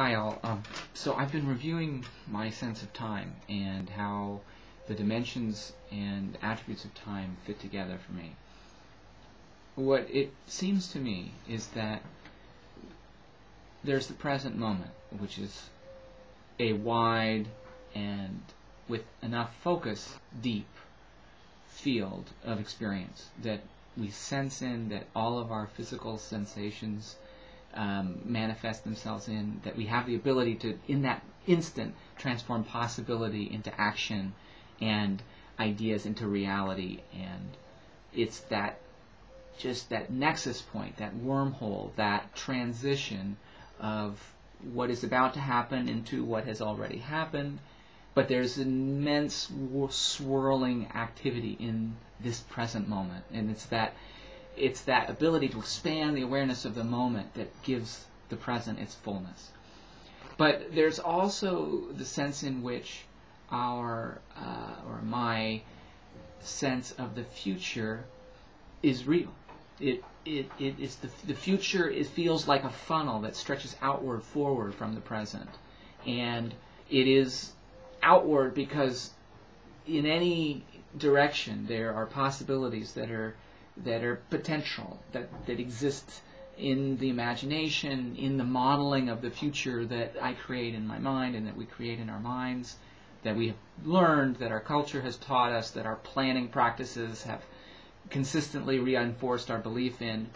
Hi all. So I've been reviewing my sense of time and how the dimensions and attributes of time fit together for me. What it seems to me is that there's the present moment, which is a wide and, with enough focus, deep field of experience that we sense in, that all of our physical sensations manifest themselves in, that we have the ability to, in that instant, transform possibility into action and ideas into reality. And it's that, just that nexus point, that wormhole, that transition of what is about to happen into what has already happened. But there's immense swirling activity in this present moment, and it's that ability to expand the awareness of the moment that gives the present its fullness. But there's also the sense in which our or my sense of the future is real. It is the future. It feels like a funnel that stretches outward, forward from the present, and it is outward because in any direction there are possibilities that are potential, that exist in the imagination, in the modeling of the future that I create in my mind and that we create in our minds, that we have learned, that our culture has taught us, that our planning practices have consistently reinforced our belief in.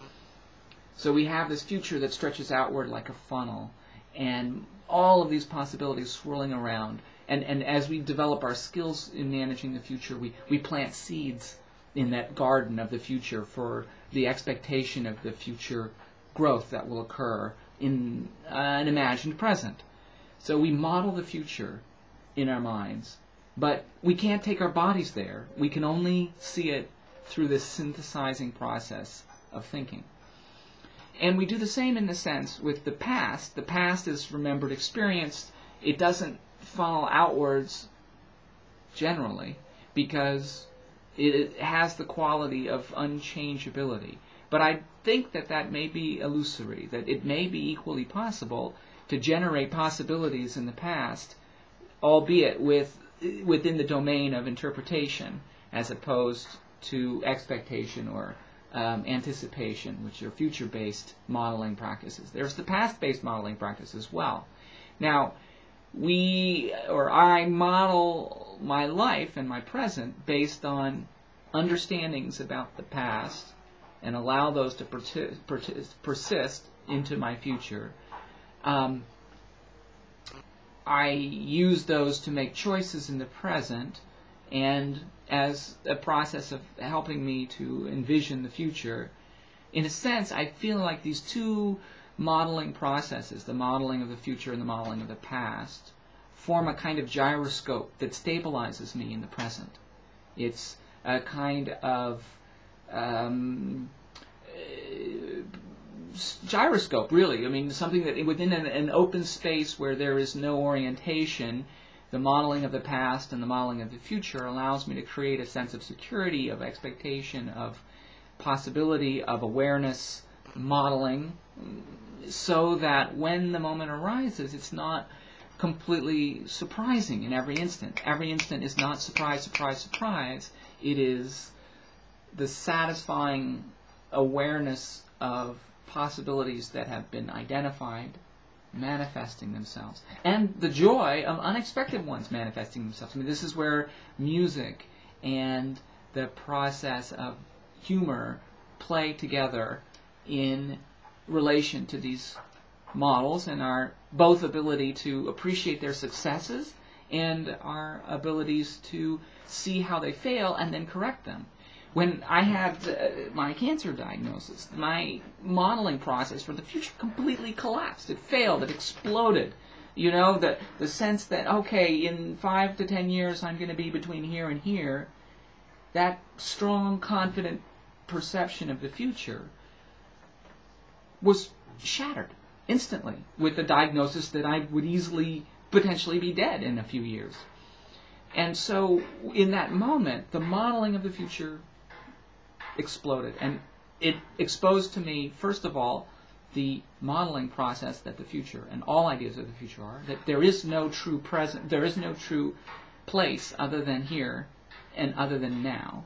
So we have this future that stretches outward like a funnel, and all of these possibilities swirling around. And as we develop our skills in managing the future, we plant seeds in that garden of the future for the expectation of the future growth that will occur in an imagined present. So we model the future in our minds, but we can't take our bodies there. We can only see it through this synthesizing process of thinking. And we do the same in the sense with the past. The past is remembered experience. It doesn't funnel outwards generally because it has the quality of unchangeability. But I think that may be illusory, that it may be equally possible to generate possibilities in the past, albeit within the domain of interpretation, as opposed to expectation or anticipation, which are future-based modeling practices. There's the past-based modeling practice as well. Now, I model my life and my present based on understandings about the past and allow those to persist into my future. I use those to make choices in the present, and as a process of helping me to envision the future, in a sense, I feel like these two modeling processes, the modeling of the future and the modeling of the past, form a kind of gyroscope that stabilizes me in the present. It's a kind of gyroscope, really. I mean, something that within an open space where there is no orientation, the modeling of the past and the modeling of the future allows me to create a sense of security, of expectation, of possibility, of awareness modeling, so that when the moment arises, it's not completely surprising in every instant. Every instant is not surprise, surprise, surprise. It is the satisfying awareness of possibilities that have been identified manifesting themselves, and the joy of unexpected ones manifesting themselves. I mean, this is where music and the process of humor play together in relation to these models, and our both ability to appreciate their successes and our abilities to see how they fail and then correct them. When I had my cancer diagnosis, my modeling process for the future completely collapsed. It failed. It exploded. You know, the sense that, okay, in 5 to 10 years I'm going to be between here and here, that strong, confident perception of the future was shattered instantly with the diagnosis that I would easily, potentially be dead in a few years. And so in that moment, the modeling of the future exploded, and it exposed to me, first of all, the modeling process that the future and all ideas of the future are, that there is no true present, there is no true place other than here and other than now.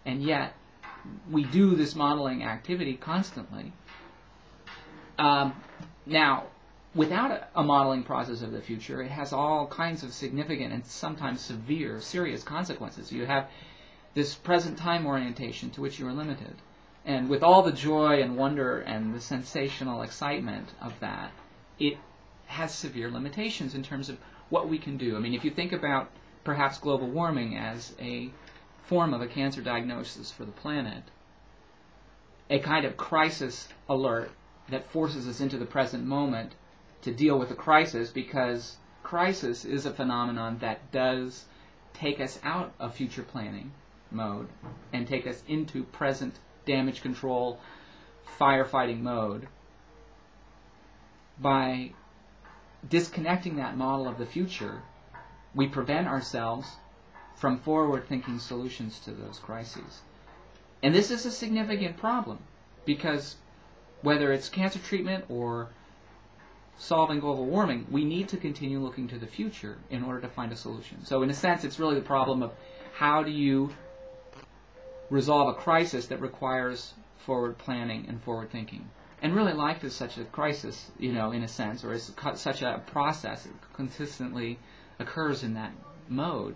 And yet, we do this modeling activity constantly. Now, without a modeling process of the future, it has all kinds of significant and sometimes severe, serious consequences. You have this present time orientation to which you are limited. And with all the joy and wonder and the sensational excitement of that, it has severe limitations in terms of what we can do. I mean, if you think about perhaps global warming as a form of a cancer diagnosis for the planet, a kind of crisis alert that forces us into the present moment to deal with a crisis, because crisis is a phenomenon that does take us out of future planning mode and take us into present damage control, firefighting mode. By disconnecting that model of the future, we prevent ourselves from forward-thinking solutions to those crises. And this is a significant problem, because whether it's cancer treatment or solving global warming, we need to continue looking to the future in order to find a solution. So in a sense, it's really the problem of how do you resolve a crisis that requires forward planning and forward thinking. And really life is such a crisis, in a sense, or is such a process that consistently occurs in that mode,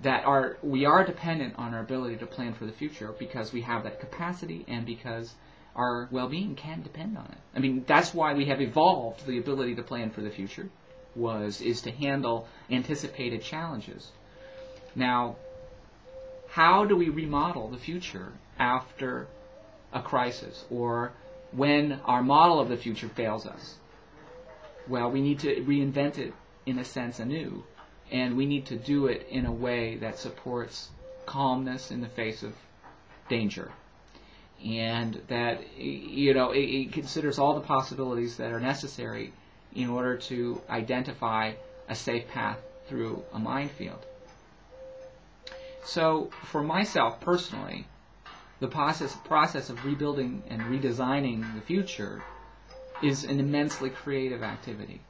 that we are dependent on our ability to plan for the future because we have that capacity and because our well-being can depend on it. I mean, that's why we have evolved the ability to plan for the future, is to handle anticipated challenges. Now, how do we remodel the future after a crisis, or when our model of the future fails us? Well, we need to reinvent it, in a sense, anew, and we need to do it in a way that supports calmness in the face of danger, and that it considers all the possibilities that are necessary in order to identify a safe path through a minefield. So, for myself personally, the process of rebuilding and redesigning the future is an immensely creative activity.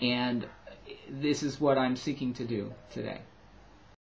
And this is what I'm seeking to do today.